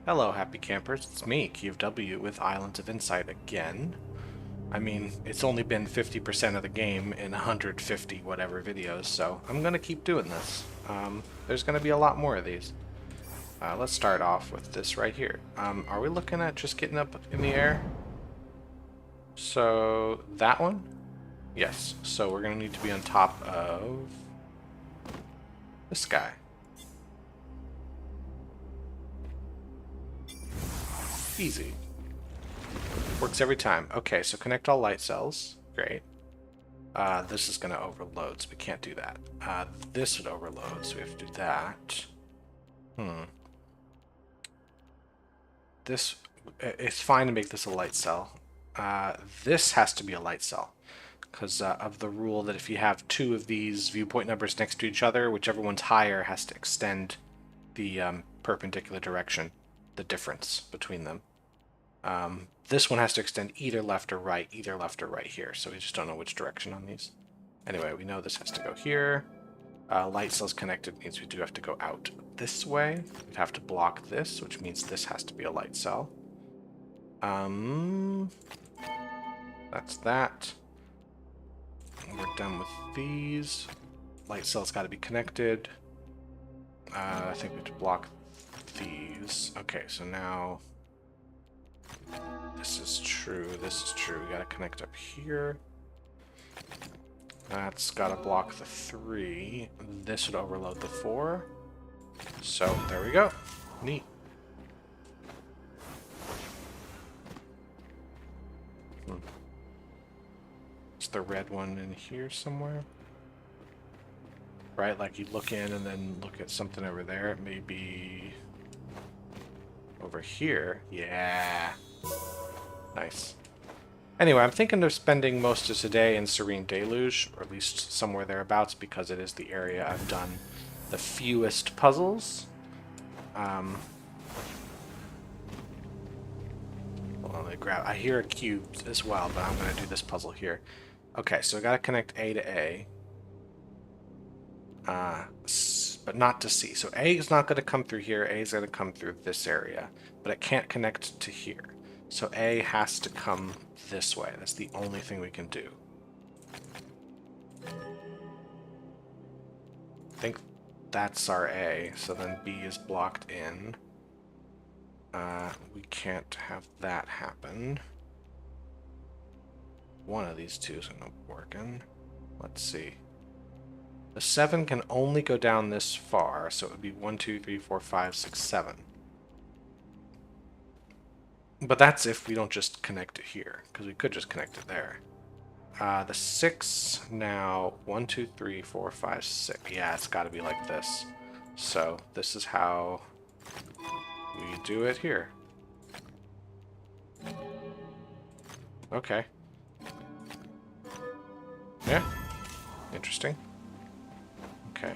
Hello, happy campers. It's me, QFW, with Islands of Insight again. I mean, it's only been 50% of the game in 150 whatever videos, so I'm gonna keep doing this. There's gonna be a lot more of these. Let's start off with this right here. Are we looking at just getting up in the air? So, that one? Yes. So we're gonna need to be on top of this guy. Easy. Works every time. Okay, so connect all light cells. Great. This is going to overload, so we can't do that. This would overload, so we have to do that. This, it's fine to make this a light cell. This has to be a light cell, because of the rule that if you have two of these viewpoint numbers next to each other, whichever one's higher has to extend the perpendicular direction, the difference between them. This one has to extend either left or right here, so we just don't know which direction on these. Anyway, we know this has to go here. Light cells connected means we do have to go out this way. We'd have to block this, which means this has to be a light cell. That's that. We're done with these. Light cells got to be connected. I think we have to block these. Okay, so now... This is true, this is true. We gotta connect up here. That's gotta block the 3. This would overload the 4. So, there we go. Neat. Is the red one in here somewhere? Right, like you look in and then look at something over there. It may be... over here. Yeah. Nice. Anyway, I'm thinking of spending most of today in Serene Deluge, or at least somewhere thereabouts, because it is the area I've done the fewest puzzles. Hold on, let me grab... I hear a cube as well, but I'm going to do this puzzle here. Okay, so I got to connect A to A. But not to C. So A is not going to come through here. A is going to come through this area, but it can't connect to here. So A has to come this way. That's the only thing we can do. I think that's our A. So then B is blocked in. We can't have that happen. One of these two is not working. Let's see. The 7 can only go down this far, so it would be 1, 2, 3, 4, 5, 6, 7. But that's if we don't just connect it here, because we could just connect it there. The 6 now, 1, 2, 3, 4, 5, 6. Yeah, it's got to be like this. So this is how we do it here. Okay. Yeah. Interesting. Okay.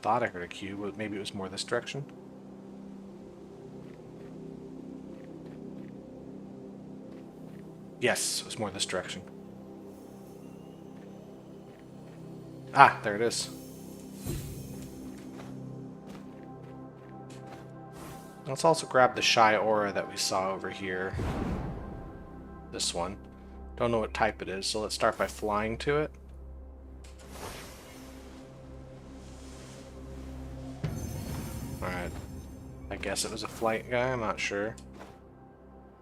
Thought I heard a cube, but maybe it was more this direction. Yes, it was more this direction. Ah, there it is. Let's also grab the shy aura that we saw over here. This one. Don't know what type it is, so let's start by flying to it. Alright. I guess it was a flight guy, I'm not sure.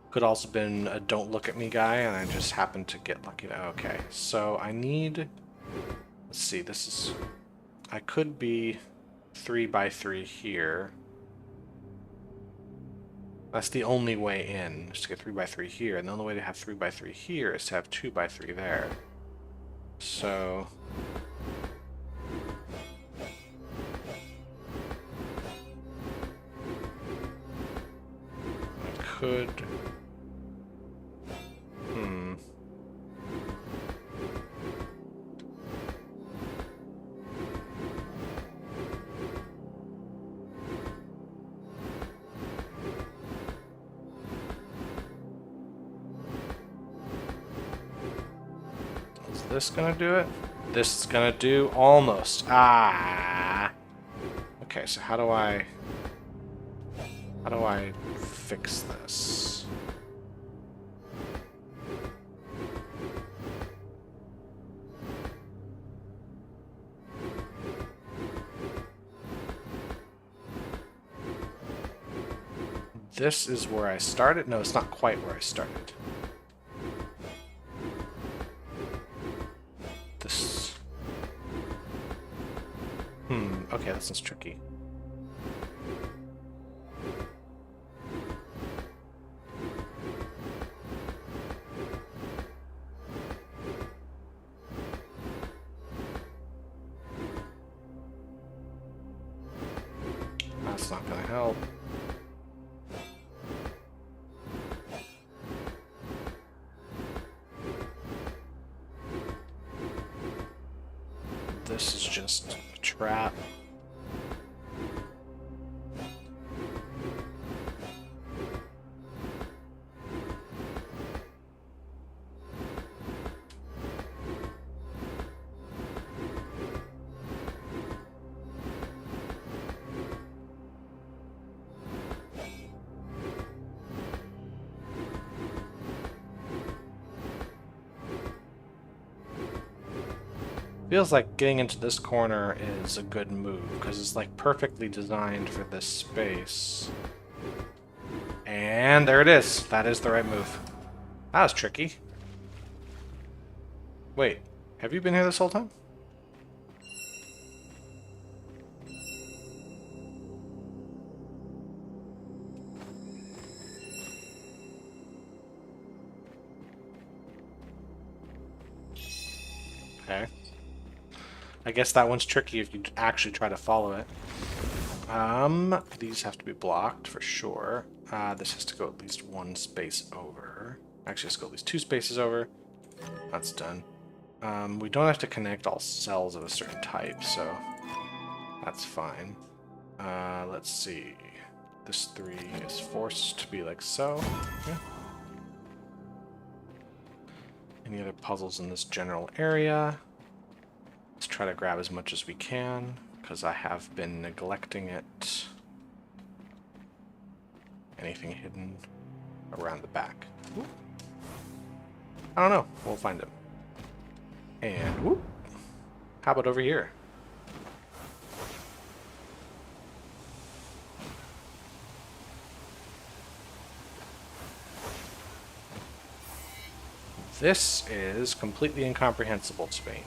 Could also been a don't look at me guy, and I just happened to get lucky. Okay, so I need... Let's see, this is... I could be 3 by 3 here. That's the only way in, is to get 3 by 3 here, and the only way to have 3 by 3 here is to have 2 by 3 there. So... I could... Is this gonna do it? This is gonna do almost. Ah! Okay, so how do I fix this? This is where I started? No, it's not quite where I started. This... okay, this is tricky. That's not gonna help. This is just a trap. Feels like getting into this corner is a good move, because it's like perfectly designed for this space. And there it is. That is the right move. That was tricky. Wait, have you been here this whole time? Okay. I guess that one's tricky if you actually try to follow it. These have to be blocked for sure. This has to go at least one space over. Actually, let's go at least 2 spaces over. That's done. We don't have to connect all cells of a certain type, so that's fine. Let's see. This 3 is forced to be like so. Yeah. Any other puzzles in this general area? Let's try to grab as much as we can, because I have been neglecting it. Anything hidden around the back? Whoop. I don't know. We'll find it. And whoop. How about over here? This is completely incomprehensible to me.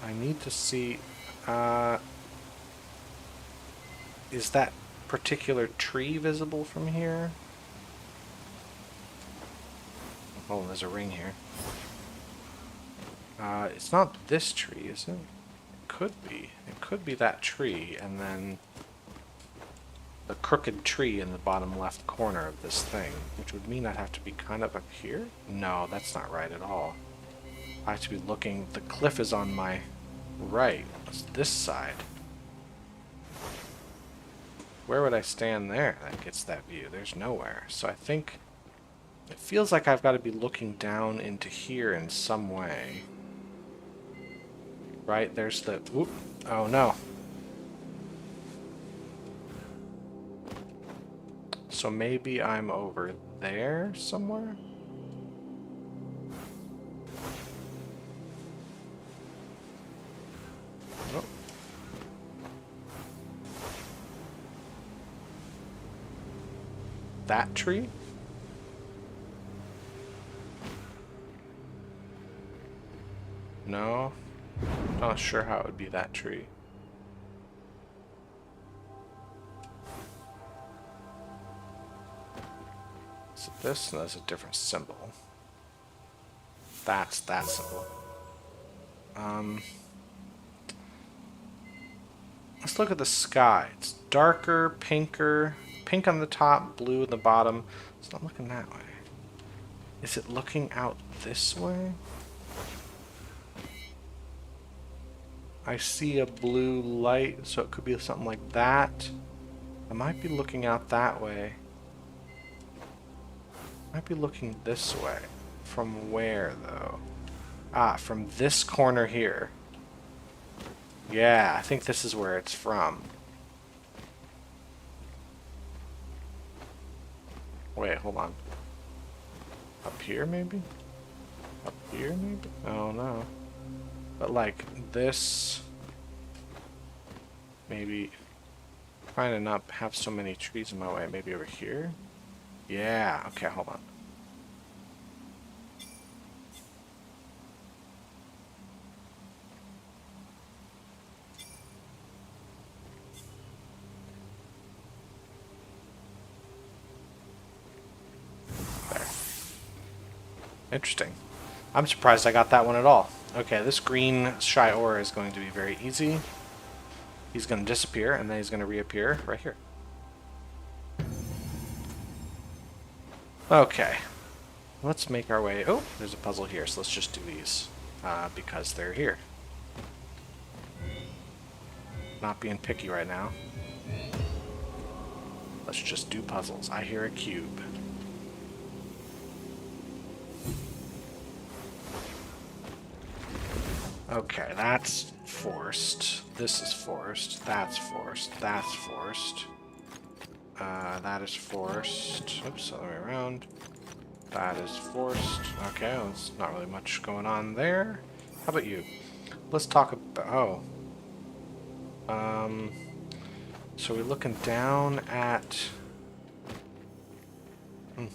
I need to see, is that particular tree visible from here? Oh, there's a ring here. It's not this tree, is it? It could be. It could be that tree, and then the crooked tree in the bottom left corner of this thing, which would mean I'd have to be kind of up here? No, that's not right at all. I have to be looking... The cliff is on my right. It's this side. Where would I stand there that gets that view? There's nowhere. So I think... It feels like I've got to be looking down into here in some way. Right? There's the... Oop. Oh, no. So maybe I'm over there somewhere? Oh. That tree? No. Not sure how it would be that tree. So this is a different symbol. That's that symbol. Let's look at the sky. It's darker, pinker, pink on the top, blue at the bottom. It's not looking that way. Is it looking out this way? I see a blue light, so it could be something like that. I might be looking out that way. Might be looking this way. From where, though? Ah, from this corner here. Yeah, I think this is where it's from. Wait, hold on. Up here, maybe? Up here, maybe? Oh, no. But, like, this... Maybe... Trying to not have so many trees in my way. Maybe over here? Yeah, okay, hold on. There. Interesting. I'm surprised I got that one at all. Okay, this green shy ore is going to be very easy. He's going to disappear, and then he's going to reappear right here. Okay. Let's make our way... Oh, there's a puzzle here, so let's just do these. Because they're here. Not being picky right now. Let's just do puzzles. I hear a cube. Okay, that's forced. This is forced. That's forced. That's forced. That is forced. Oops, other way around. That is forced. Okay, well, there's not really much going on there. How about you? Let's talk about... Oh. So we're looking down at...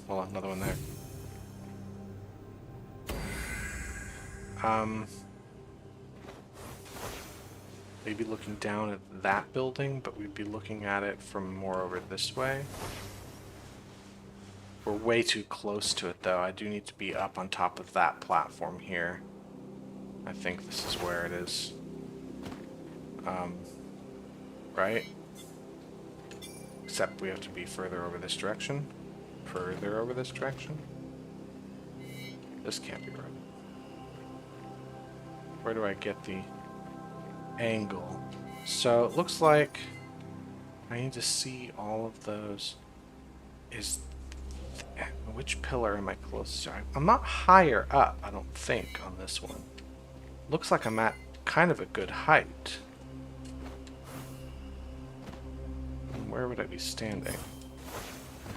well, another one there. Maybe looking down at that building, but we'd be looking at it from more over this way. We're way too close to it, though. I do need to be up on top of that platform here. I think this is where it is. Right? Except we have to be further over this direction. Further over this direction. This can't be right. Where do I get the angle? So it looks like I need to see all of those. Which pillar am I closest to? I'm not higher up, I don't think, on this one. Looks like I'm at kind of a good height. Where would I be standing?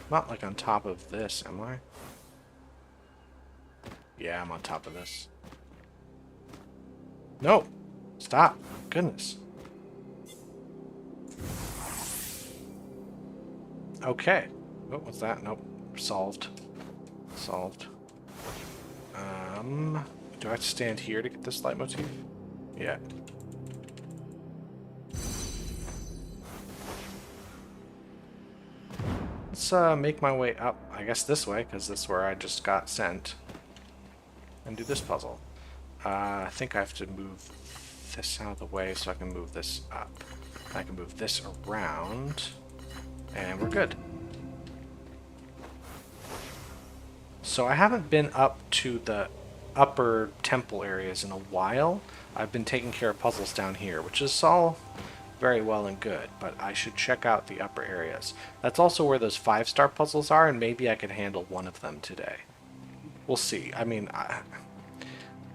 Not like on top of this, am I? Yeah, I'm on top of this. No! Stop! Goodness. Okay. Oh, what's that? Nope. Solved. Solved. Do I have to stand here to get this light motif? Yeah. Let's make my way up, I guess this way, because this is where I just got sent. And do this puzzle. I think I have to move this out of the way so I can move this up. I can move this around. And we're good. So I haven't been up to the upper temple areas in a while. I've been taking care of puzzles down here, which is all very well and good, but I should check out the upper areas. That's also where those 5-star puzzles are, and maybe I could handle one of them today. We'll see. I mean,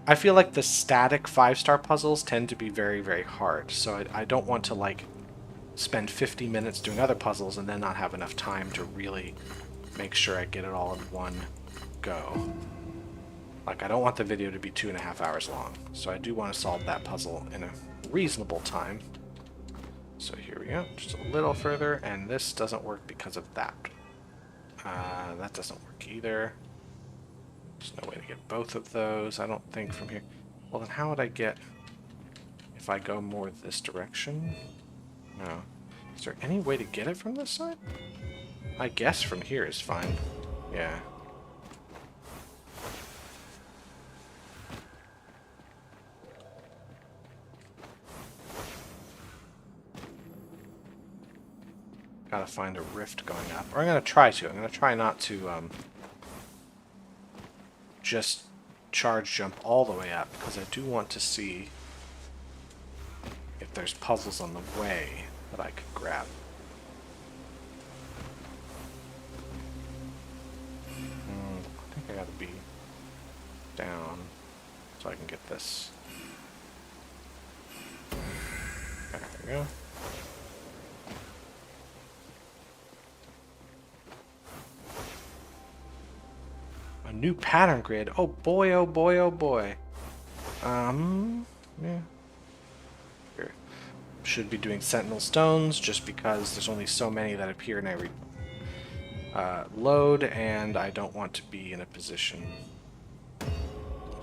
I feel like the static 5-star puzzles tend to be very, very hard, so I don't want to, like, spend 50 minutes doing other puzzles and then not have enough time to really make sure I get it all in one go. Like, I don't want the video to be 2.5 hours long, so I do want to solve that puzzle in a reasonable time. So here we go, just a little further, and this doesn't work because of that. That doesn't work either. There's no way to get both of those, I don't think, from here. Well, then how would I get... if I go more this direction? No. Is there any way to get it from this side? I guess from here is fine. Yeah. Gotta find a rift going up. Or I'm gonna try to. I'm gonna try not to just charge jump all the way up, because I do want to see if there's puzzles on the way that I could grab. I think I gotta be down so I can get this. we go. A new pattern grid. Oh boy, oh boy, oh boy. Yeah. Here. Should be doing sentinel stones just because there's only so many that appear in every load, and I don't want to be in a position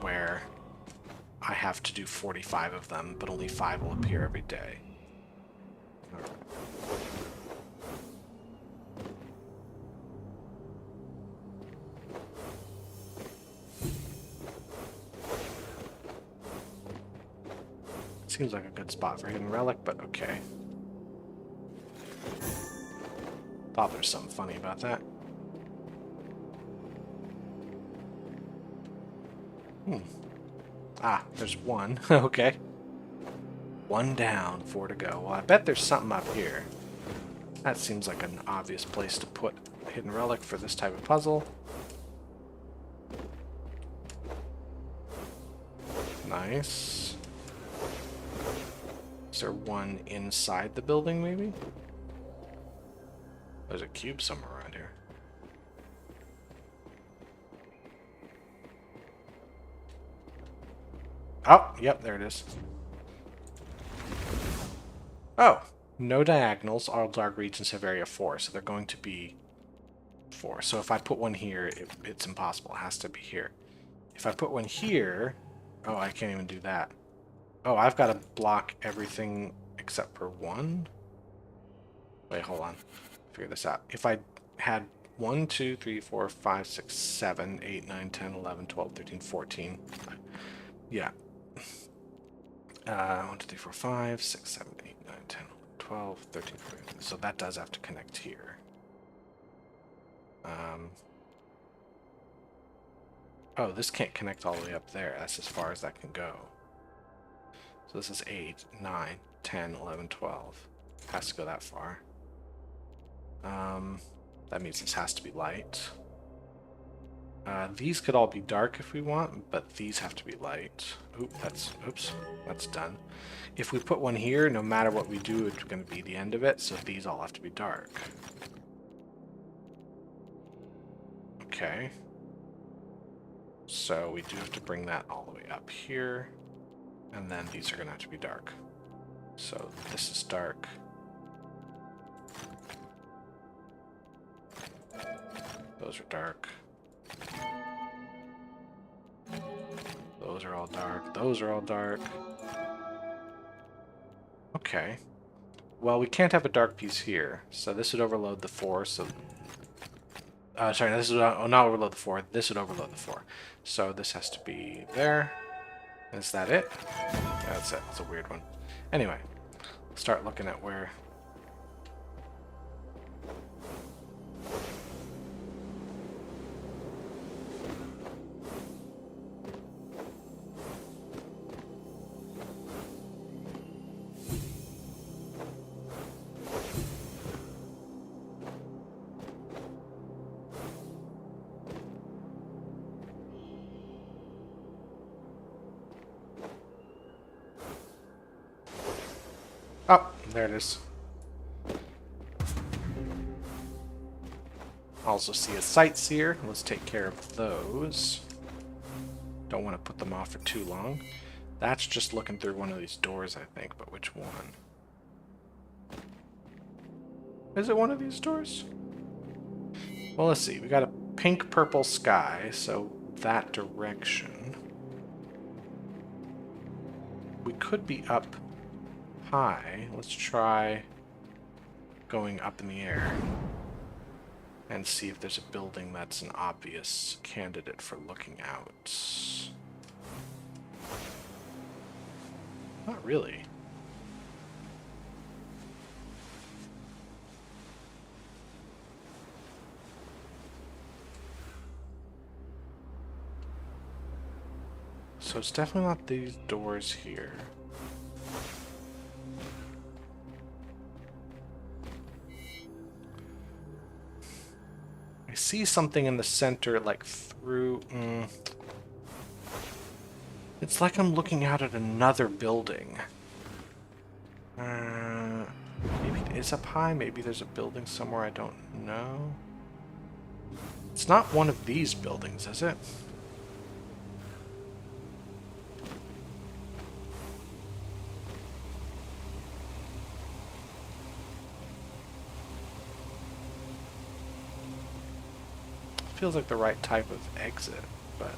where I have to do 45 of them, but only 5 will appear every day. Alright. Seems like a good spot for hidden relic, but okay. Thought there's something funny about that. Ah, there's one. Okay. 1 down, 4 to go. Well, I bet there's something up here. That seems like an obvious place to put a hidden relic for this type of puzzle. Nice. Is there one inside the building, maybe? There's a cube somewhere around here. Oh, yep, there it is. Oh, no diagonals. All dark regions have area 4, so they're going to be 4. So if I put one here, it's impossible. It has to be here. If I put one here... Oh, I can't even do that. Oh, I've got to block everything except for 1? Wait, hold on. Figure this out. If I had 1, 2, 3, 4, 5, 6, 7, 8, 9, 10, 11, 12, 13, 14. Yeah. 1, 2, 3, 4, 5, 6, 7, 8, 9, 10, 12, 13, 14. So that does have to connect here. Oh, this can't connect all the way up there. That's as far as that can go. So this is 8, 9, 10, 11, 12. Has to go that far. That means this has to be light. These could all be dark if we want, but these have to be light. Oops, that's done. If we put one here, no matter what we do, it's going to be the end of it, so these all have to be dark. Okay. So we do have to bring that all the way up here, and then these are going to have to be dark. So this is dark. Those are dark. Those are all dark. Those are all dark. Okay. Well, we can't have a dark piece here, so this would overload the 4, so... sorry, this would not overload the 4. This would overload the 4. So this has to be there. Is that it? That's it. It's a weird one. Anyway, start looking at where... Oh, there it is. Also see a sightseer. Let's take care of those. Don't want to put them off for too long. That's just looking through one of these doors, I think, but which one? Is it one of these doors? Well, let's see. We got a pink-purple sky, so that direction. We could be up high. Let's try going up in the air and see if there's a building that's an obvious candidate for looking out. Not really. So it's definitely not these doors here. I see something in the center, like through... It's like I'm looking out at another building. is up high. Maybe there's a building somewhere I don't know. It's not one of these buildings, is it? Feels like the right type of exit, but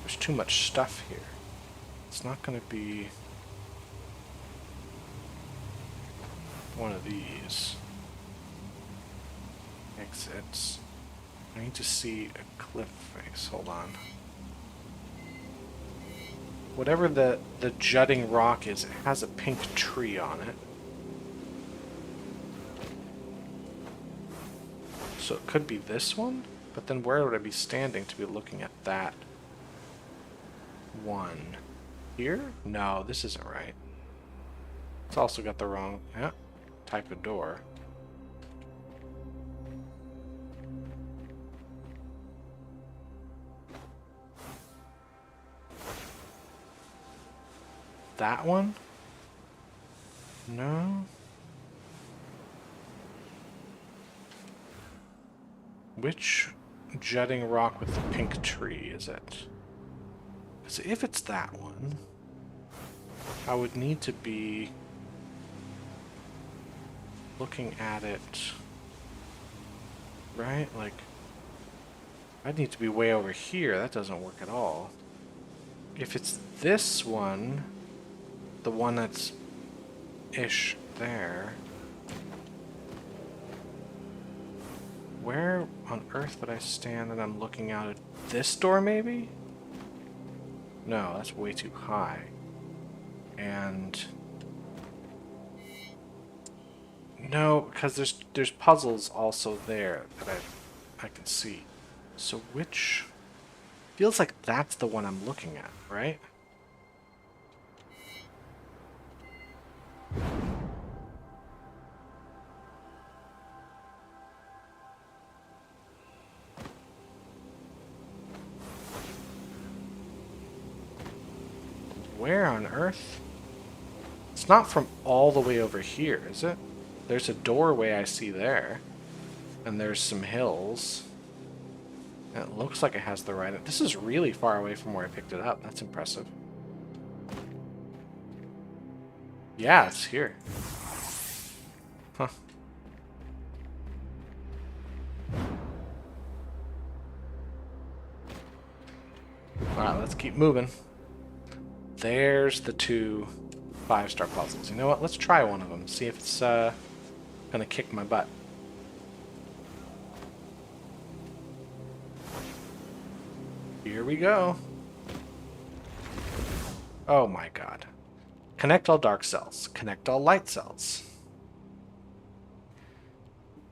there's too much stuff here. It's not going to be one of these exits. I need to see a cliff face. Hold on. Whatever the jutting rock is, it has a pink tree on it. So it could be this one? But then where would I be standing to be looking at that one? Here? No, this isn't right. It's also got the wrong type of door. That one? No. Which jutting rock with the pink tree is it? Because if it's that one, I would need to be looking at it, right? Like, I'd need to be way over here. That doesn't work at all. If it's this one, the one that's ish there, where on earth would I stand and I'm looking out at this door, maybe? No, that's way too high. And no, because there's puzzles also there that I can see. So which feels like that's the one I'm looking at, right? Where on earth? It's not from all the way over here, is it? There's a doorway I see there. And there's some hills. And it looks like it has the right... This is really far away from where I picked it up. That's impressive. Yeah, it's here. Huh. Alright, let's keep moving. There's the two 5-star puzzles. You know what? Let's try one of them. See if it's gonna kick my butt. Here we go. Oh my god. Connect all dark cells. Connect all light cells.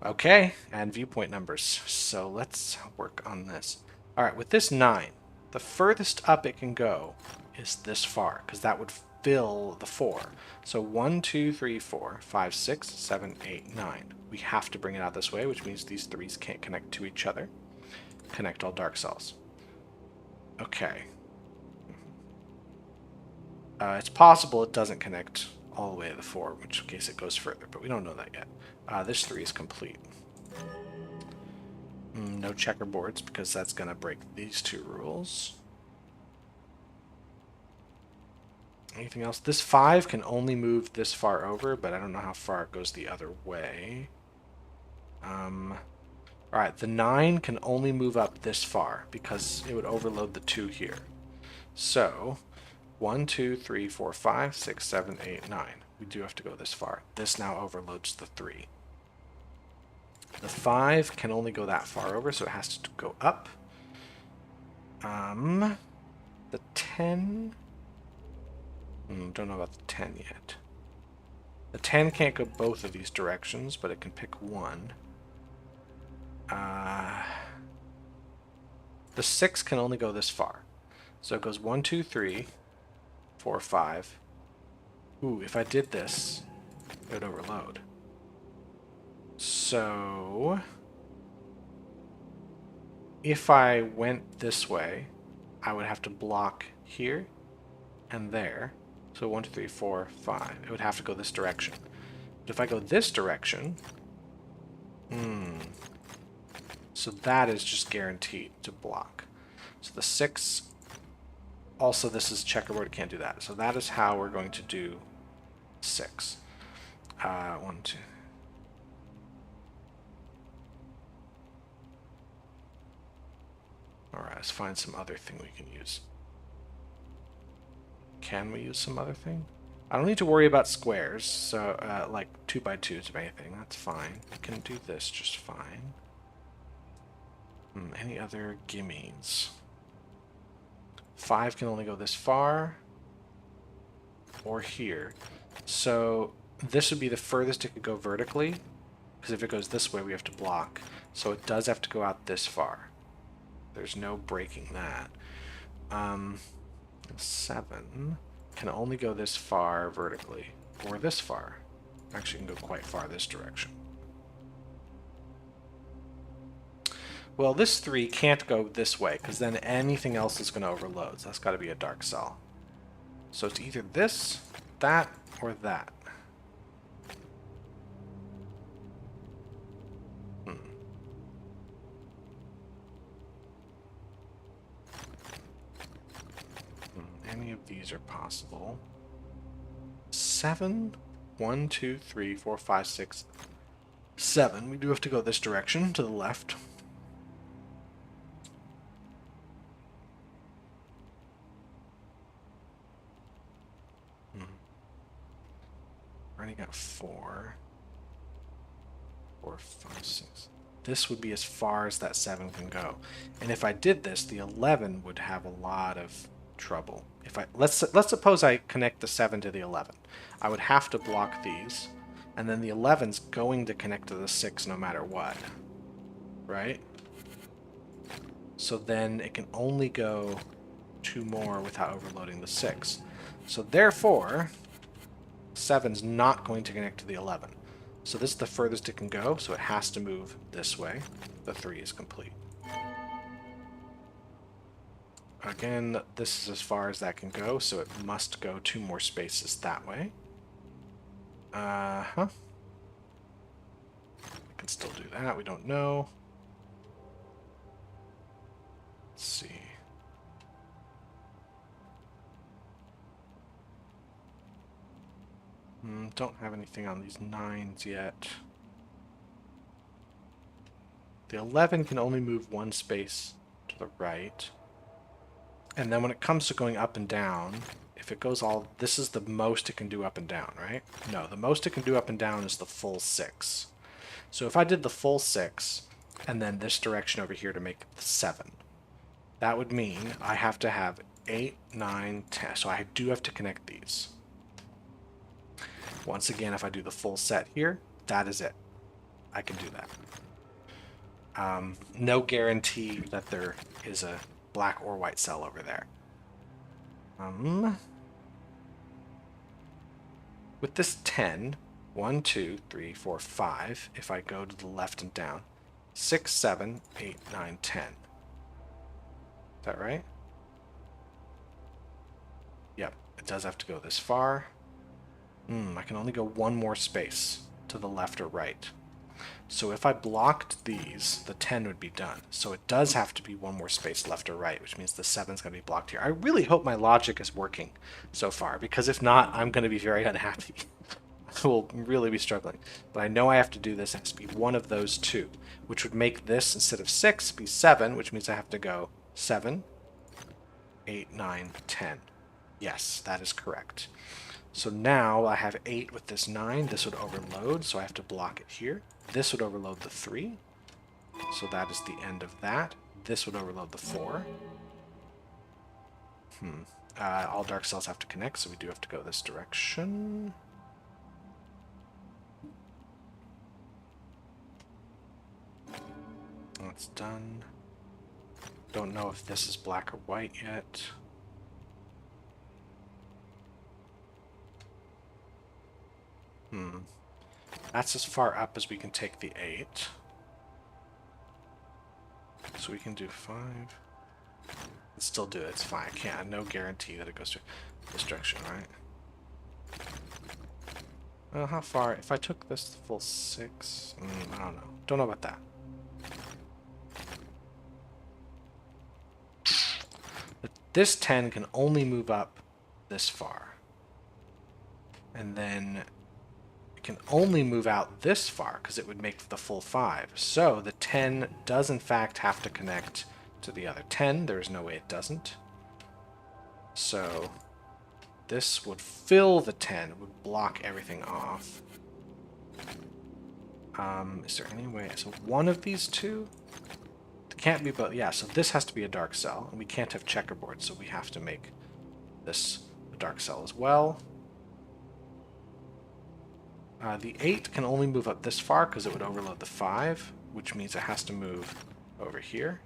Okay, and viewpoint numbers. So let's work on this. Alright, with this 9, the furthest up it can go is this far, because that would fill the 4. So 1, 2, 3, 4, 5, 6, 7, 8, 9. We have to bring it out this way, which means these 3s can't connect to each other. Connect all dark cells. Okay. It's possible it doesn't connect all the way to the 4, in which case it goes further, but we don't know that yet. This 3 is complete. No checkerboards, because that's going to break these 2 rules. Anything else? This 5 can only move this far over, but I don't know how far it goes the other way. Alright, the 9 can only move up this far, because it would overload the 2 here. So, 1, 2, 3, 4, 5, 6, 7, 8, 9. We do have to go this far. This now overloads the 3. The 5 can only go that far over, so it has to go up. The 10... don't know about the 10 yet. The 10 can't go both of these directions, but it can pick one. The 6 can only go this far. So it goes 1, 2, 3, 4, 5. Ooh, if I did this, it would overload. So if I went this way, I would have to block here and there. So 1, 2, 3, 4, 5. It would have to go this direction. If I go this direction, so that is just guaranteed to block. So the 6, also this is checkerboard, can't do that. So that is how we're going to do 6. 1, 2. Alright, let's find some other thing we can use. Can we use some other thing? I don't need to worry about squares, so like 2x2s or anything, that's fine. I can do this just fine. Any other gimmies? 5 can only go this far, or here. So this would be the furthest it could go vertically, because if it goes this way we have to block. So it does have to go out this far. There's no breaking that. 7 can only go this far vertically, or this far. Actually, can go quite far this direction. Well, this 3 can't go this way, because then anything else is going to overload. So that's got to be a dark cell. So it's either this, that, or that. Any of these are possible. 7? 1, 2, 3, 4, 5, 6, 7. We do have to go this direction, to the left. Already got 4. 4, 5, 6. This would be as far as that 7 can go. And if I did this, the 11 would have a lot of trouble. If let's suppose I connect the 7 to the 11. I would have to block these, and then the 11's going to connect to the 6 no matter what. Right? So then it can only go 2 more without overloading the 6. So therefore, 7's not going to connect to the 11. So this is the furthest it can go, so it has to move this way. The 3 is complete. Again, this is as far as that can go, so it must go 2 more spaces that way. We can still do that, we don't know. Let's see. Don't have anything on these 9s yet. The 11 can only move 1 space to the right. And then when it comes to going up and down, if it goes all... This is the most it can do up and down, right? No, the most it can do up and down is the full 6. So if I did the full 6, and then this direction over here to make it the 7, that would mean I have to have 8, 9, 10. So I do have to connect these. Once again, if I do the full set here, that is it. I can do that. No guarantee that there is a black or white cell over there. With this 10, 1, 2, 3, 4, 5, if I go to the left and down, 6, 7, 8, 9, 10. Is that right? Yep, it does have to go this far. I can only go 1 more space to the left or right. So if I blocked these, the 10 would be done. So it does have to be 1 more space left or right, which means the 7's going to be blocked here. I really hope my logic is working so far, because if not, I'm going to be very unhappy. I will really be struggling. But I know I have to do this. It has to be one of those 2, which would make this, instead of 6, be 7, which means I have to go 7, 8, 9, 10. Yes, that is correct. So now I have 8 with this 9. This would overload, so I have to block it here. This would overload the 3. So that is the end of that. This would overload the 4. All dark cells have to connect, so we do have to go this direction. That's done. Don't know if this is black or white yet. That's as far up as we can take the 8. So we can do 5. Let's still do it. It's fine. I can't. No guarantee that it goes to this direction, right? How far? If I took this full 6, I don't know. Don't know about that. But this 10 can only move up this far. And then it can only move out this far because it would make the full 5. So the 10 does in fact have to connect to the other 10. There's no way it doesn't. So this would fill the 10, would block everything off. Is there any way? So one of these two? It can't be both. Yeah, so this has to be a dark cell, and we can't have checkerboard, so we have to make this a dark cell as well. The 8 can only move up this far because it would overload the 5, which means it has to move over here.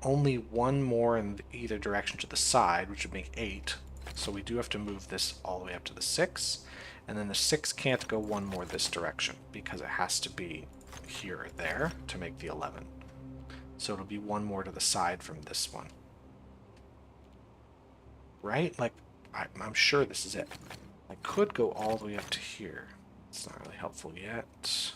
Only one more in either direction to the side, which would make 8. So we do have to move this all the way up to the 6. And then the 6 can't go one more this direction because it has to be here or there to make the 11. So it'll be one more to the side from this one. Right? Like, I'm sure this is it. I could go all the way up to here. It's not really helpful yet.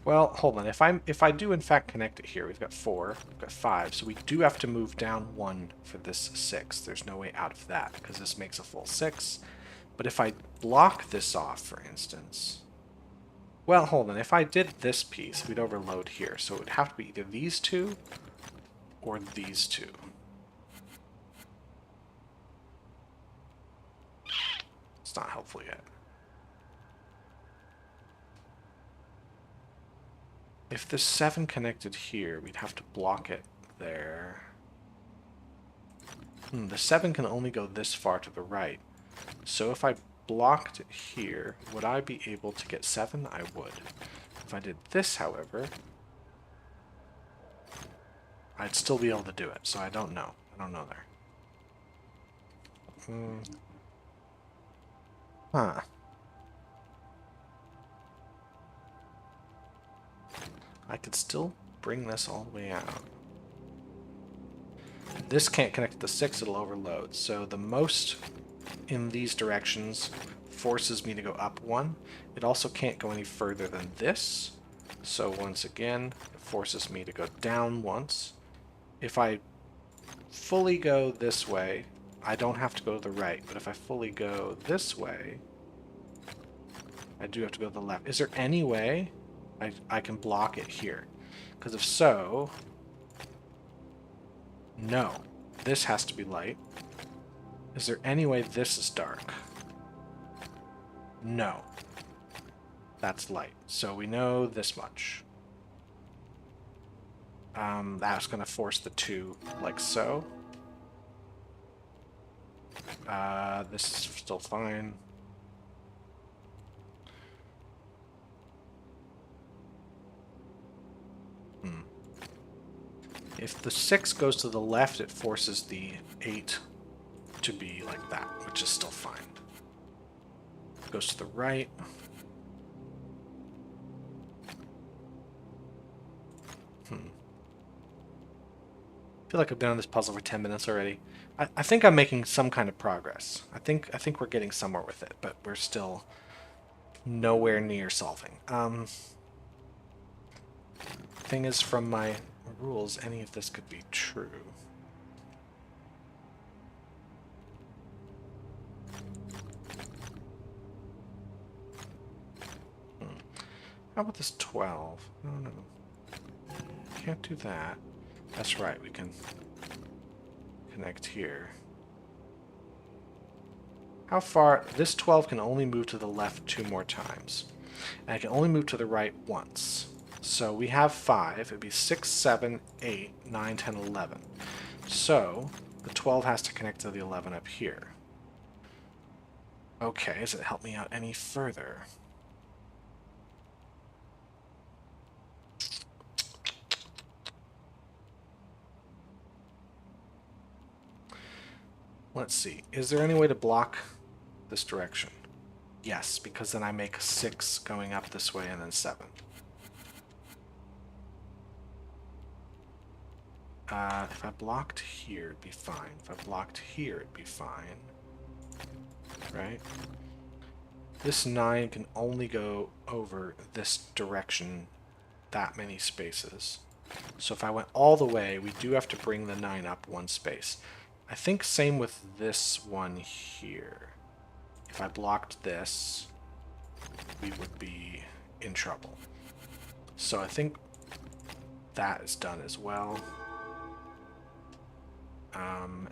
Well, hold on. If I do in fact connect it here, we've got 4, we've got 5, so we do have to move down 1 for this 6. There's no way out of that because this makes a full 6. But if I block this off, for instance, well, hold on. If I did this piece, we'd overload here, so it would have to be either these two or these two. It's not helpful yet. If the 7 connected here, we'd have to block it there. The 7 can only go this far to the right. So if I blocked it here, would I be able to get 7? I would. If I did this, however, I'd still be able to do it, so I don't know. I don't know there. Huh. I could still bring this all the way out. This can't connect to the 6, it'll overload. So the most in these directions forces me to go up 1. It also can't go any further than this. So once again, it forces me to go down once. If I fully go this way, I don't have to go to the right. But if I fully go this way, I do have to go to the left. Is there any way I can block it here? Because if so, no. This has to be light. Is there any way this is dark? No. That's light. So we know this much. That's going to force the 2 like so. This is still fine. If the 6 goes to the left, it forces the 8 to be like that, which is still fine. Goes to the right. I feel like I've been on this puzzle for 10 minutes already. I think I'm making some kind of progress. I think we're getting somewhere with it, but we're still nowhere near solving. Thing is, from my rules, any of this could be true. How about this 12? No. Can't do that. That's right, we can connect here. How far? This 12 can only move to the left 2 more times. And I can only move to the right once. So we have 5. It'd be 6, 7, 8, 9, 10, 11. So the 12 has to connect to the 11 up here. Okay, does it help me out any further? Let's see. Is there any way to block this direction? Yes, because then I make 6 going up this way and then 7. If I blocked here, it'd be fine. If I blocked here, it'd be fine. Right? This 9 can only go over this direction that many spaces. So if I went all the way, we do have to bring the 9 up one space. I think same with this one here. If I blocked this, we would be in trouble. So I think that is done as well.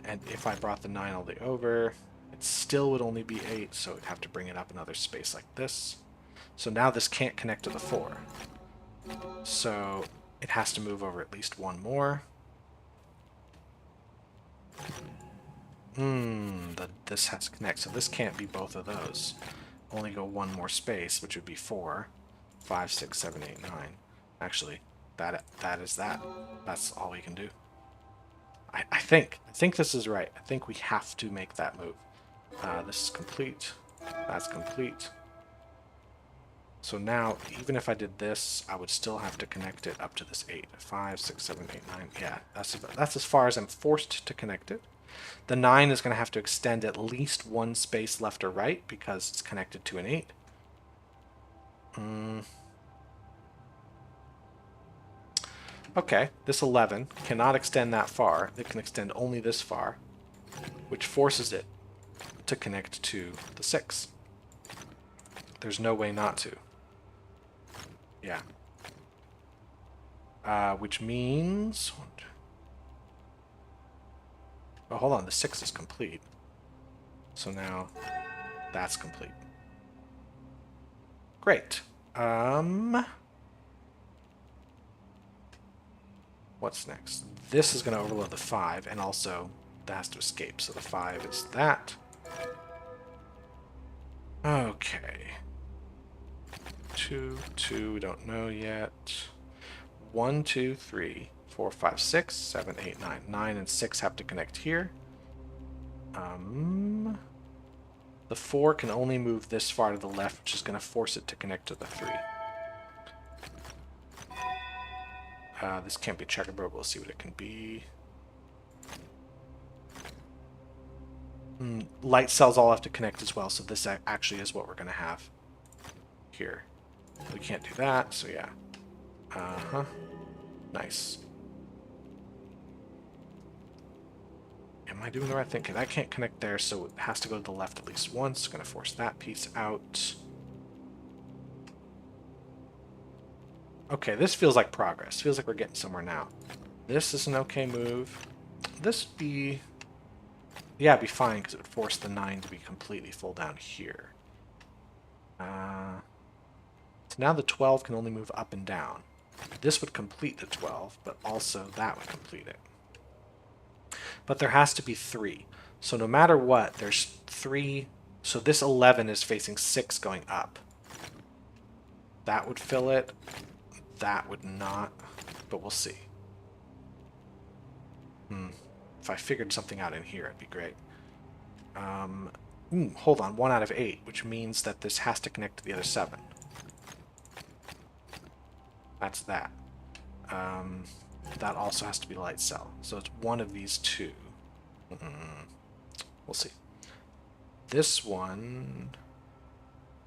And if I brought the 9 all the way over, it still would only be 8, so I'd have to bring it up another space like this. So now this can't connect to the 4. So it has to move over at least one more. This has to connect, so this can't be both of those. Only go one more space, which would be 4, 5, 6, 7, 8, 9. Actually, that is that. That's all we can do. I think this is right. I think we have to make that move. This is complete. That's complete. So now, even if I did this, I would still have to connect it up to this 8. 5, 6, 7, 8, 9. Yeah, that's as far as I'm forced to connect it. The 9 is going to have to extend at least one space left or right because it's connected to an 8. Okay, this 11 cannot extend that far. It can extend only this far, which forces it to connect to the 6. There's no way not to. Yeah. Which means... Oh, hold on, the 6 is complete. So now that's complete. Great. What's next? This is going to overload the 5, and also that has to escape. So the 5 is that. Okay. 2, 2, we don't know yet. 1, 2, 3, 4, 5, 6, 7, 8, 9. 9 and 6 have to connect here. The 4 can only move this far to the left, which is going to force it to connect to the 3. This can't be checkerboard. We'll see what it can be. Light cells all have to connect as well, so this actually is what we're going to have here. We can't do that, so yeah. Nice. Am I doing the right thing? Okay, that can't connect there, so it has to go to the left at least once. Going to force that piece out. Okay, this feels like progress. Feels like we're getting somewhere now. This is an okay move. This would be... Yeah, it'd be fine, because it would force the 9 to be completely full down here. So now the 12 can only move up and down. This would complete the 12, but also that would complete it. But there has to be 3. So no matter what, there's 3. So this 11 is facing 6 going up. That would fill it. That would not. But we'll see. If I figured something out in here, it'd be great. Hold on. 1 out of 8, which means that this has to connect to the other 7. That's that. That also has to be light cell. So it's one of these two. We'll see. This one,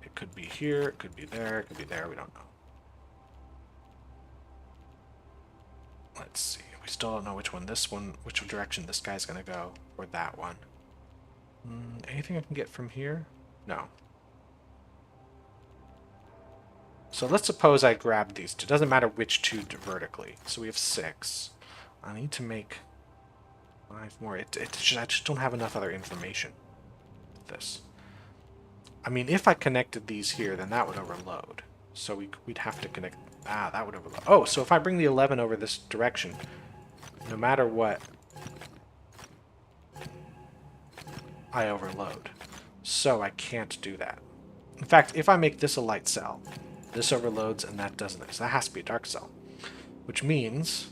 it could be here, it could be there, it could be there, we don't know. Let's see. We still don't know which direction this guy's going to go, or that one. Anything I can get from here? No. So let's suppose I grab these two. It doesn't matter which two vertically. So we have 6. I need to make 5 more. I just don't have enough other information with this. I mean, if I connected these here, then that would overload. So we'd have to connect... that would overload. Oh, so if I bring the 11 over this direction, no matter what, I overload. So I can't do that. In fact, if I make this a light cell, this overloads and that doesn't. So that has to be a dark cell. Which means,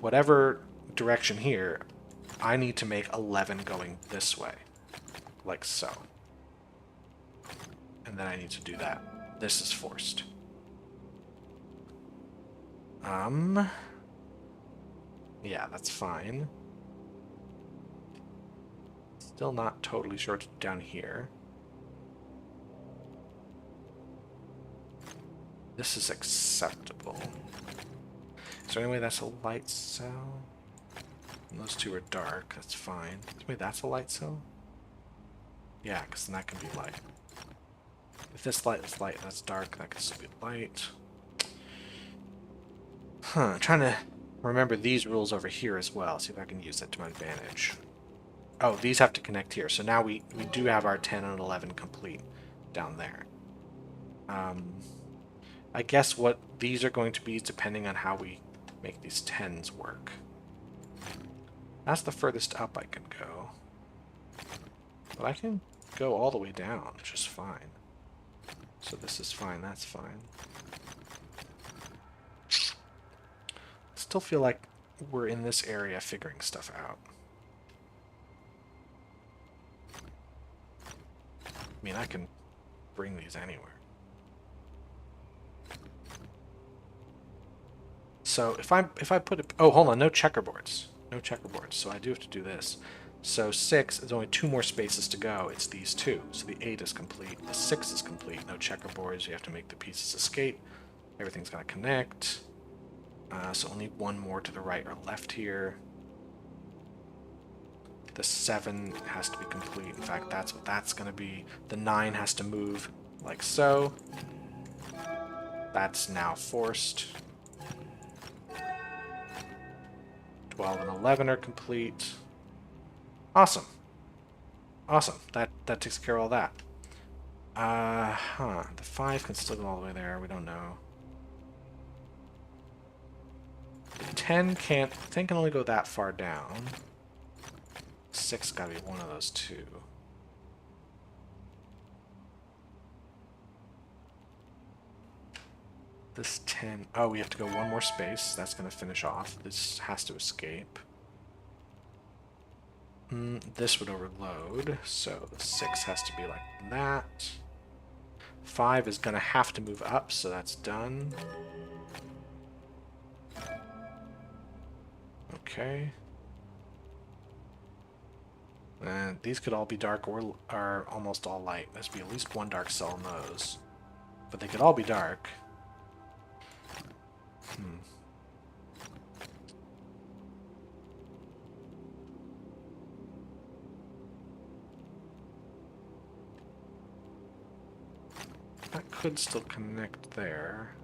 whatever direction here, I need to make 11 going this way. Like so. And then I need to do that. This is forced. Yeah, that's fine. Still not totally sure what to do down here. This is acceptable. Is there any way that's a light cell? And those two are dark, that's fine. Maybe that's a light cell? Yeah, because then that can be light. If this light is light, that's dark, that can still be light. Huh, I'm trying to remember these rules over here as well, see if I can use that to my advantage. Oh, these have to connect here, so now we do have our 10 and 11 complete down there. I guess what these are going to be depending on how we make these 10s work. That's the furthest up I can go. But I can go all the way down, which is fine. So this is fine, that's fine. Still feel like we're in this area figuring stuff out. I mean, I can bring these anywhere. So if I put it, oh, hold on, no checkerboards. No checkerboards, so I do have to do this. So 6, there's only 2 more spaces to go. It's these 2. So the 8 is complete. The 6 is complete. No checkerboards. You have to make the pieces escape. Everything's got to connect. So only 1 more to the right or left here. The 7 has to be complete. In fact, that's what that's going to be. The 9 has to move like so. That's now forced. 12 and 11 are complete. Awesome. Awesome. That takes care of all that. The 5 can still go all the way there. We don't know. The 10 can't. 10 can only go that far down. 6 gotta be one of those 2. This 10... Oh, we have to go 1 more space. That's gonna finish off. This has to escape. This would overload, so the 6 has to be like that. 5 is gonna have to move up, so that's done. Okay. And these could all be dark or are almost all light. There's be at least 1 dark cell in those. But they could all be dark. That could still connect there.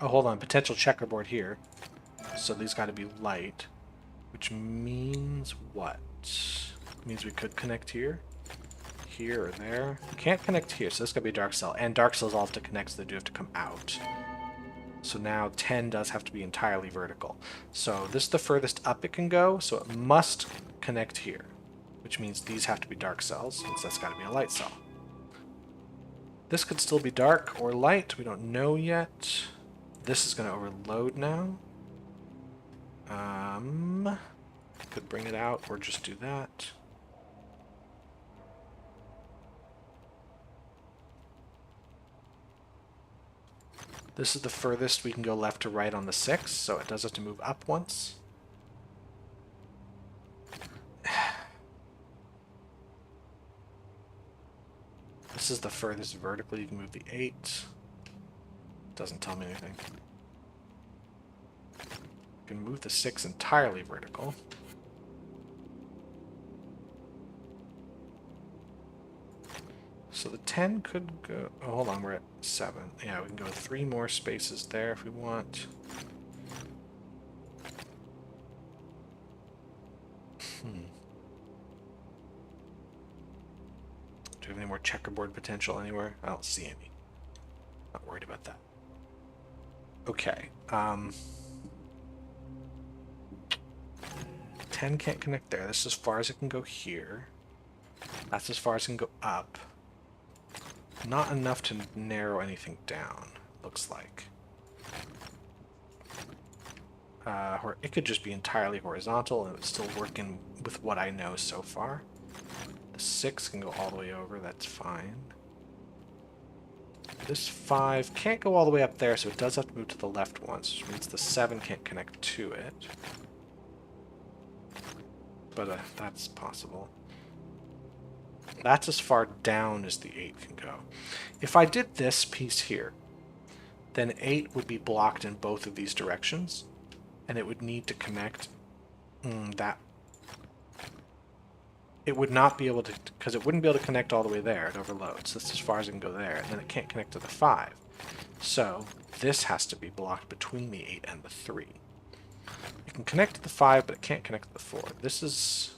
Oh, hold on. Potential checkerboard here. So these got to be light. Which means what? Means we could connect here. Here or there. Can't connect here, so this got to be a dark cell. And dark cells all have to connect, so they do have to come out. So now 10 does have to be entirely vertical. So this is the furthest up it can go, so it must connect here. Which means these have to be dark cells, since that's got to be a light cell. This could still be dark or light, we don't know yet. This is going to overload now. Could bring it out or just do that. This is the furthest we can go left to right on the 6, so it does have to move up once. This is the furthest vertically you can move the 8. Doesn't tell me anything. You can move the 6 entirely vertical. So the 10 could go... Oh, hold on, we're at 7. Yeah, we can go 3 more spaces there if we want. Do we have any more checkerboard potential anywhere? I don't see any. Not worried about that. Okay. 10 can't connect there. This is as far as it can go here. That's as far as it can go up. Not enough to narrow anything down, looks like. Or it could just be entirely horizontal and it would still work in with what I know so far. The 6 can go all the way over, that's fine. This 5 can't go all the way up there, so it does have to move to the left once, which means the 7 can't connect to it. But that's possible. That's as far down as the 8 can go. If I did this piece here, then 8 would be blocked in both of these directions, and it would need to connect that. It would not be able to, because it wouldn't be able to connect all the way there. It overloads. That's as far as it can go there, and then it can't connect to the 5. So this has to be blocked between the 8 and the 3. It can connect to the 5, but it can't connect to the 4. This is...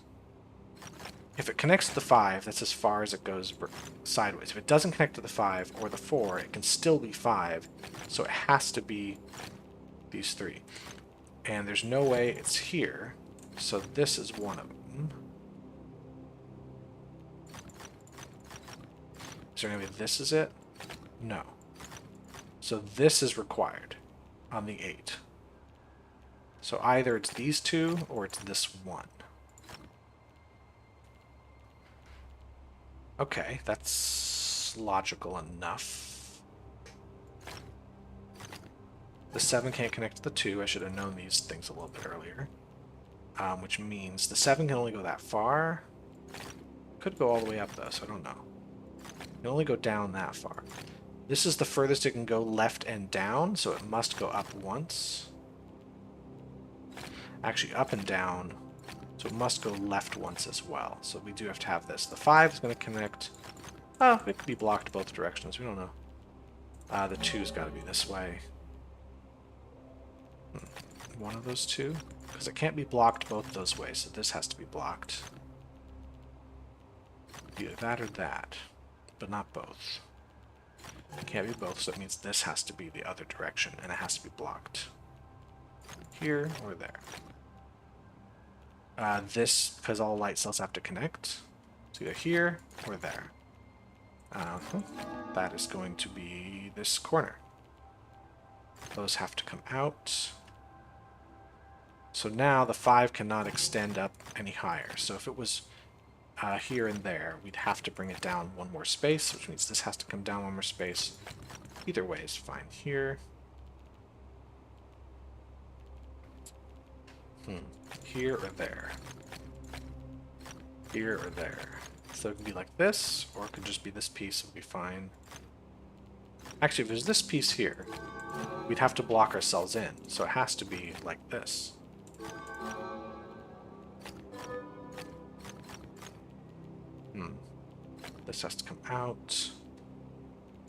If it connects to the 5, that's as far as it goes sideways. If it doesn't connect to the 5 or the 4, it can still be 5, so it has to be these 3. And there's no way it's here, so this is one of them. Is there any way this is it? No. So this is required on the 8. So either it's these 2 or it's this 1. Okay, that's logical enough. The 7 can't connect to the 2. I should have known these things a little bit earlier. Which means the 7 can only go that far. Could go all the way up though, so I don't know. It can only go down that far. This is the furthest it can go left and down, so it must go up once. Actually, up and down, so it must go left once as well. So we do have to have this. The 5 is going to connect... Oh, it could be blocked both directions. We don't know. The 2's got to be this way. One of those 2? Because it can't be blocked both those ways, so this has to be blocked. Either that or that, but not both. It can't be both, so it means this has to be the other direction, and it has to be blocked. Here or there. This, because all light cells have to connect. It's either here or there. That is going to be this corner. Those have to come out. So now the 5 cannot extend up any higher. So if it was here and there, we'd have to bring it down one more space, which means this has to come down one more space. Either way is fine. Here. Here or there. Here or there. So it could be like this, or it could just be this piece, it'll be fine. Actually, if there's this piece here, we'd have to block ourselves in, so it has to be like this. This has to come out.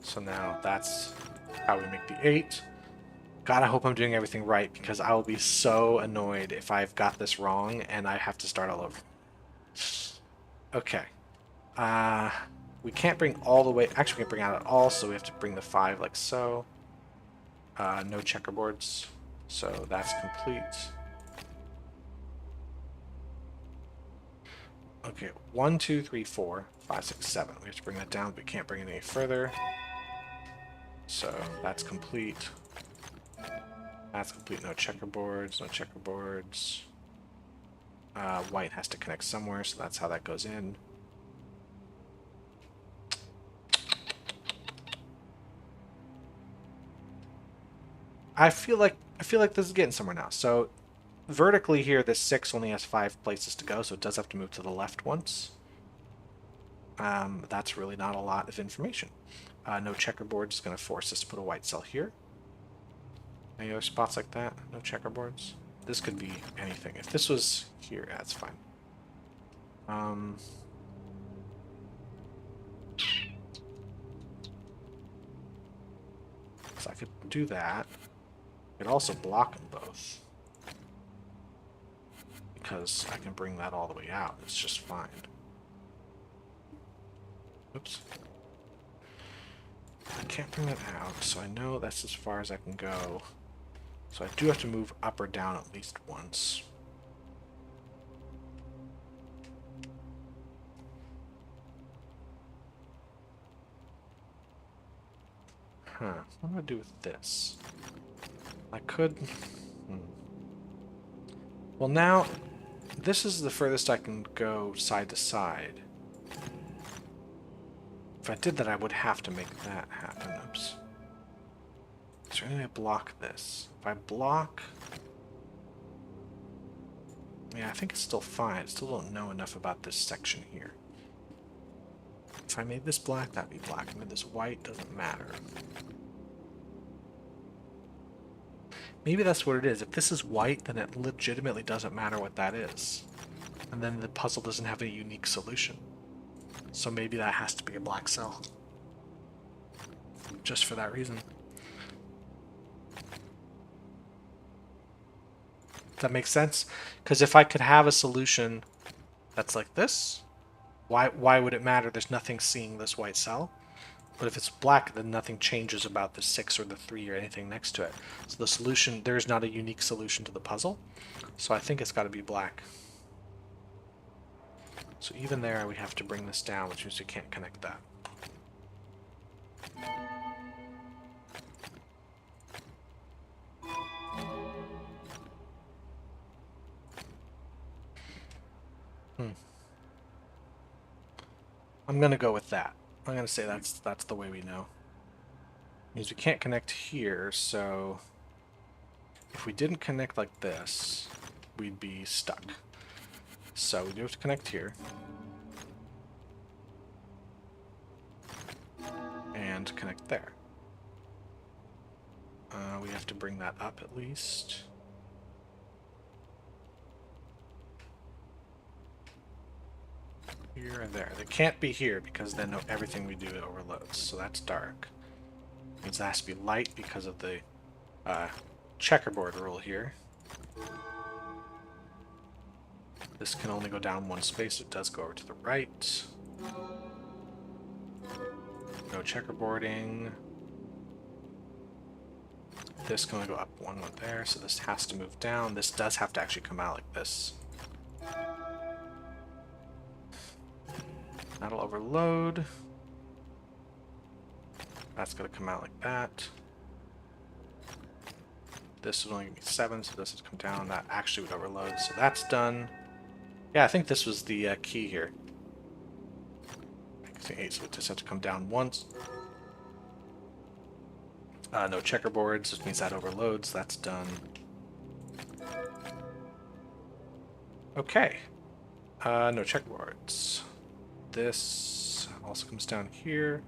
So now that's how we make the 8. God, I hope I'm doing everything right, because I will be so annoyed if I've got this wrong and I have to start all over. Okay. We can't bring all the way... Actually, we can't bring out at all, so we have to bring the 5 like so. No checkerboards. So that's complete. Okay, 1, 2, 3, 4, 5, 6, 7. We have to bring that down, but we can't bring it any further. So that's complete. That's complete. No checkerboards, no checkerboards. White has to connect somewhere, so that's how that goes in. I feel like this is getting somewhere now. So vertically here, this 6 only has 5 places to go, so it does have to move to the left once. That's really not a lot of information. No checkerboard is going to force us to put a white cell here. Any other spots like that? No checkerboards? This could be anything. If this was here, yeah, that's fine. So I could do that. I could also block them both. Because I can bring that all the way out. It's just fine. Oops. I can't bring that out, so I know that's as far as I can go. So I do have to move up or down at least once. What do I do with this? I could... Well, now, this is the furthest I can go side to side. If I did that, I would have to make that happen. Oops. Is there any way to block this? If I block... Yeah, I think it's still fine. I still don't know enough about this section here. If I made this black, that'd be black. If I made this white, doesn't matter. Maybe that's what it is. If this is white, then it legitimately doesn't matter what that is. And then the puzzle doesn't have a unique solution. So maybe that has to be a black cell. Just for that reason. Does that make sense? Because if I could have a solution that's like this, why would it matter? There's nothing seeing this white cell. But if it's black, then nothing changes about the 6 or the 3 or anything next to it. So the solution, there's not a unique solution to the puzzle. So I think it's got to be black. So even there, we have to bring this down, which means we can't connect that. I'm going to go with that. I'm going to say that's the way we know. Means we can't connect here, so if we didn't connect like this, we'd be stuck. So we do have to connect here. And connect there. We have to bring that up at least. Here and there. They can't be here because then everything we do overloads. So that's dark. Means it has to be light because of the checkerboard rule here. This can only go down one space. It does go over to the right. No checkerboarding. This can only go up one there, so this has to move down. This does have to actually come out like this. That'll overload. That's going to come out like that. This would only give me 7, so this would come down. That actually would overload, so that's done. Yeah, I think this was the key here. 8, so it just have to come down once. No checkerboards, which means that overloads. That's done. Okay. No checkerboards. This also comes down here.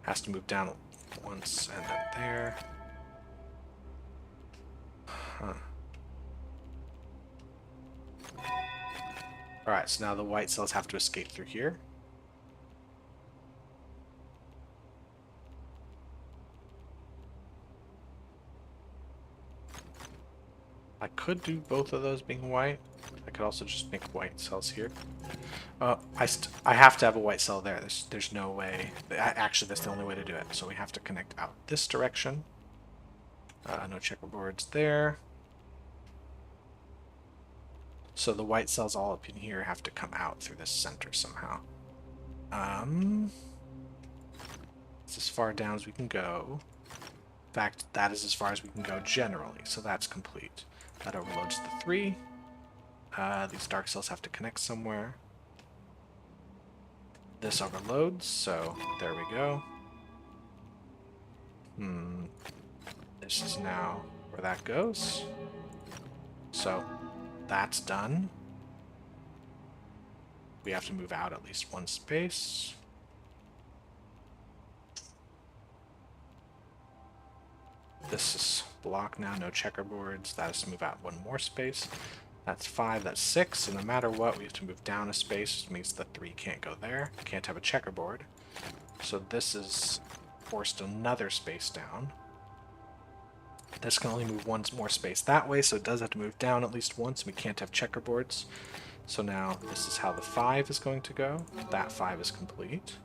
Has to move down once and then there. Huh. Alright, so now the white cells have to escape through here. I could do both of those being white. I could also just make white cells here. I have to have a white cell there. There's no way. Actually, that's the only way to do it. So we have to connect out this direction. No checkerboards there. So the white cells all up in here have to come out through this center somehow. It's as far down as we can go. In fact, that is as far as we can go generally. So that's complete. That overloads the 3. These dark cells have to connect somewhere. This overloads, so there we go. This is now where that goes. So that's done. We have to move out at least one space. This is blocked now, no checkerboards. That has to move out one more space. That's 5, that's 6, so no matter what, we have to move down a space, which means the 3 can't go there. Can't have a checkerboard. So this is forced another space down. This can only move one more space that way, so it does have to move down at least once. We can't have checkerboards. So now this is how the 5 is going to go. That 5 is complete.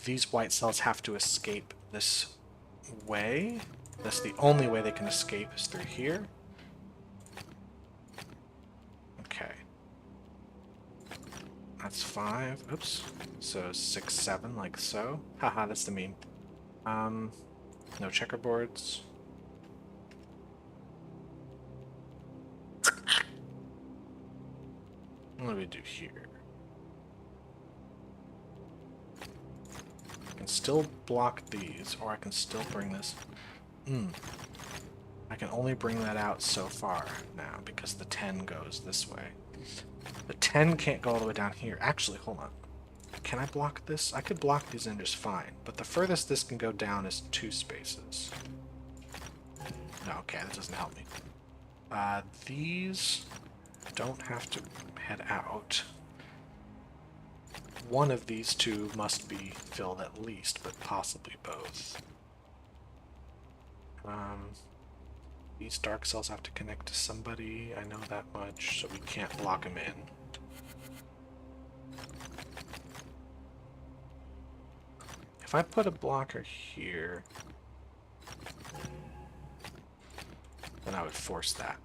These white cells have to escape this way. That's the only way they can escape is through here. Okay. That's 5. Oops. So 6, 7, like so. Haha, that's the meme. No checkerboards. What do we do here? I can still block these, or I can still bring this. I can only bring that out so far now because the 10 goes this way. The 10 can't go all the way down here. Actually, hold on. Can I block this? I could block these in just fine, but the furthest this can go down is 2 spaces. No, okay, that doesn't help me. These don't have to head out. One of these two must be filled at least, but possibly both. These dark cells have to connect to somebody, I know that much, so we can't block them in. If I put a blocker here, then I would force that.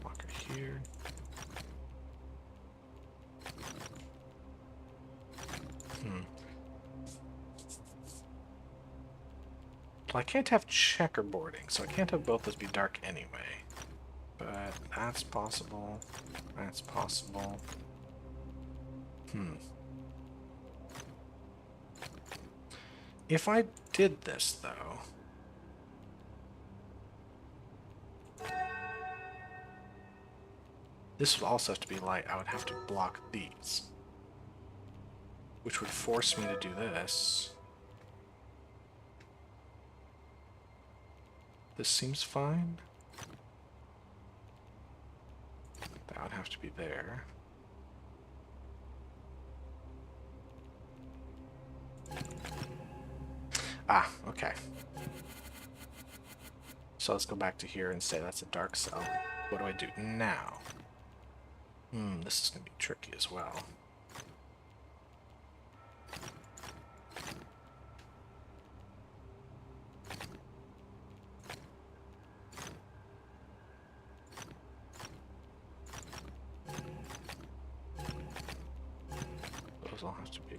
Blocker here. Well, I can't have checkerboarding, so I can't have both those be dark anyway. But that's possible. That's possible. If I did this, though... This would also have to be light. I would have to block these. Which would force me to do this. This seems fine. That would have to be there. Ah, okay. So let's go back to here and say that's a dark cell. What do I do now? This is going to be tricky as well. Those all have to be...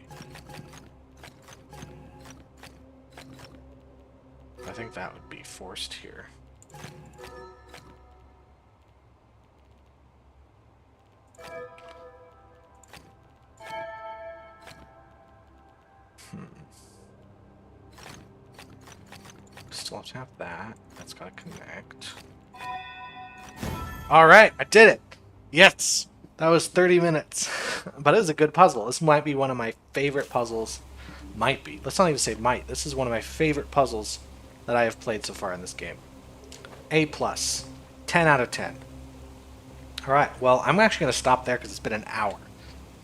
I think that would be forced here. Still have to have that. That's got to connect. Alright, I did it! Yes! That was 30 minutes. But it was a good puzzle. This might be one of my favorite puzzles. Might be. Let's not even say might. This is one of my favorite puzzles that I have played so far in this game. A+. 10 out of 10. Alright, well, I'm actually going to stop there because it's been an hour.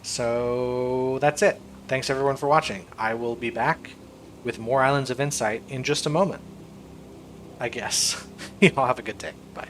So, that's it. Thanks everyone for watching. I will be back with more Islands of Insight in just a moment. I guess. You all have a good day. Bye.